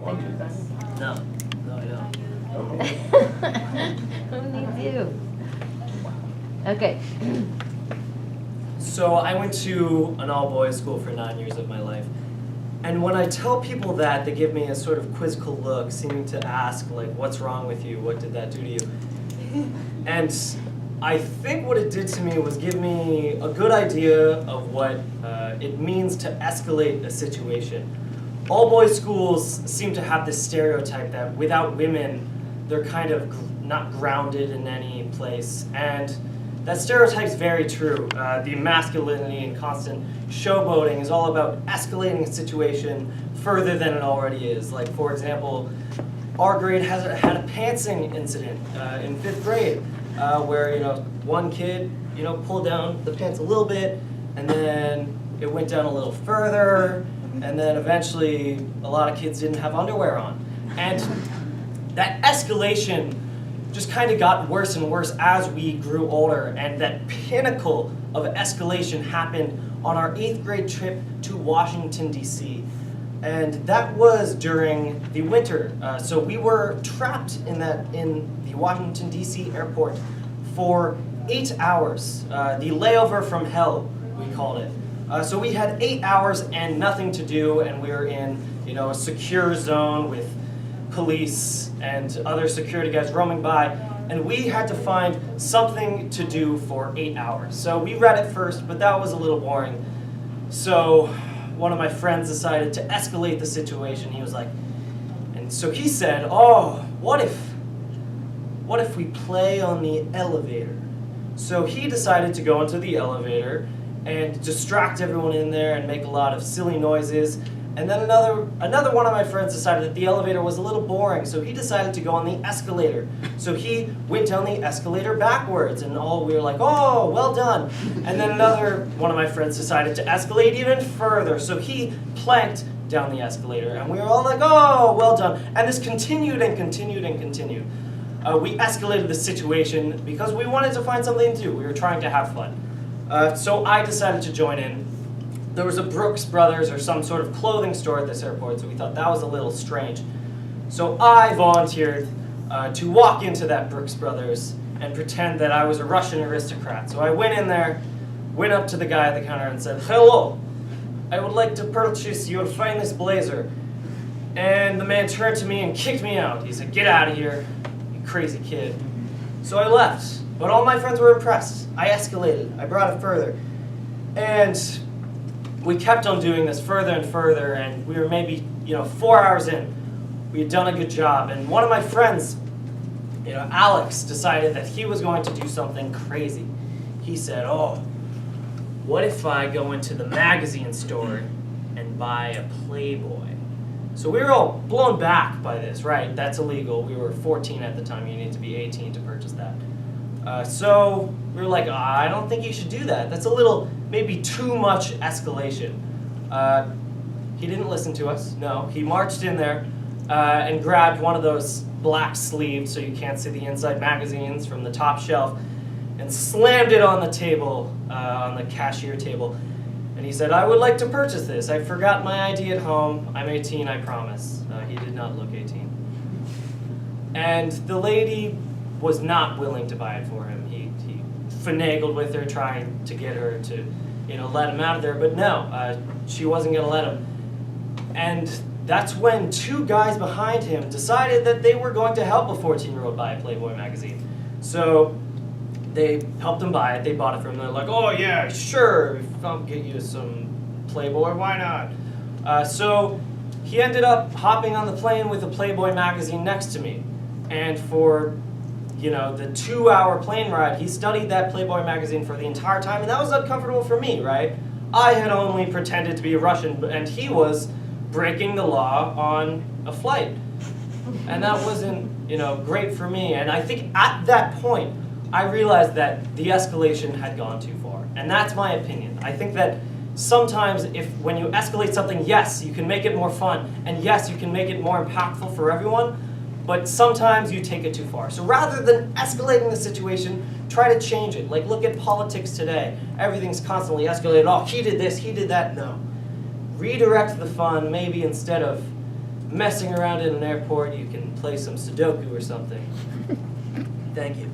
Want you? No, I don't. Who needs you? Okay. So I went to an all-boys school for 9 years of my life. And when I tell people that, they give me a sort of quizzical look, seeming to ask, like, what's wrong with you? What did that do to you? And I think what it did to me was give me a good idea of what it means to escalate a situation. All-boys schools seem to have this stereotype that without women, they're kind of not grounded in any place. And that stereotype's very true. The masculinity and constant showboating is all about escalating a situation further than it already is. Like, for example, our grade had a pantsing incident in 5th grade where, one kid, pulled down the pants a little bit, and then it went down a little further, and then eventually a lot of kids didn't have underwear on. And that escalation just kind of got worse and worse as we grew older, and that pinnacle of escalation happened on our 8th grade trip to Washington, D.C. And that was during the winter. So we were trapped in the Washington, D.C. airport for 8 hours. The layover from hell, we called it. So we had 8 hours and nothing to do, and we were in a secure zone with police and other security guys roaming by, and we had to find something to do for 8 hours. So we read it first, but that was a little boring. So one of my friends decided to escalate the situation. He was like, and so he said, "Oh, what if we play on the elevator?" So he decided to go into the elevator and distract everyone in there and make a lot of silly noises. And then another one of my friends decided that the elevator was a little boring, so he decided to go on the escalator. So he went down the escalator backwards, and we were like, "Oh, well done." And then another one of my friends decided to escalate even further, so he planked down the escalator, and we were all like, "Oh, well done." And this continued and continued and continued. We escalated the situation because we wanted to find something to do. We were trying to have fun. So I decided to join in. There was a Brooks Brothers or some sort of clothing store at this airport, so we thought that was a little strange. So I volunteered to walk into that Brooks Brothers and pretend that I was a Russian aristocrat. So I went in there, went up to the guy at the counter and said, "Hello, I would like to purchase your finest blazer." And the man turned to me and kicked me out. He said, "Get out of here, you crazy kid." So I left, but all my friends were impressed. I escalated, I brought it further. And we kept on doing this further and further, and we were maybe 4 hours in. We had done a good job, and one of my friends, Alex, decided that he was going to do something crazy. He said, "Oh, what if I go into the magazine store and buy a Playboy?" So we were all blown back by this, right? That's illegal. We were 14 at the time. You need to be 18 to purchase that. So we were like, "I don't think you should do that. That's a little, maybe too much escalation." He didn't listen to us. No, he marched in there and grabbed one of those black sleeved, so you can't see the inside magazines, from the top shelf and slammed it on the table, on the cashier table. And he said, "I would like to purchase this. I forgot my ID at home. I'm 18, I promise." He did not look 18. And the lady was not willing to buy it for him. He finagled with her, trying to get her to, let him out of there. But no, she wasn't going to let him. And that's when two guys behind him decided that they were going to help a 14-year-old buy a Playboy magazine. So they helped him buy it. They bought it from him. They're like, "Oh yeah, sure, I'll get you some Playboy. Why not?" So he ended up hopping on the plane with a Playboy magazine next to me. And for the 2-hour plane ride, he studied that Playboy magazine for the entire time, and that was uncomfortable for me, right? I had only pretended to be a Russian, and he was breaking the law on a flight. And that wasn't, great for me. And I think at that point, I realized that the escalation had gone too far. And that's my opinion. I think that sometimes when you escalate something, yes, you can make it more fun, and yes, you can make it more impactful for everyone, but sometimes you take it too far. So rather than escalating the situation, try to change it. Like, look at politics today. Everything's constantly escalated. "Oh, he did this, he did that." No. Redirect the fun, maybe instead of messing around in an airport, you can play some Sudoku or something. Thank you.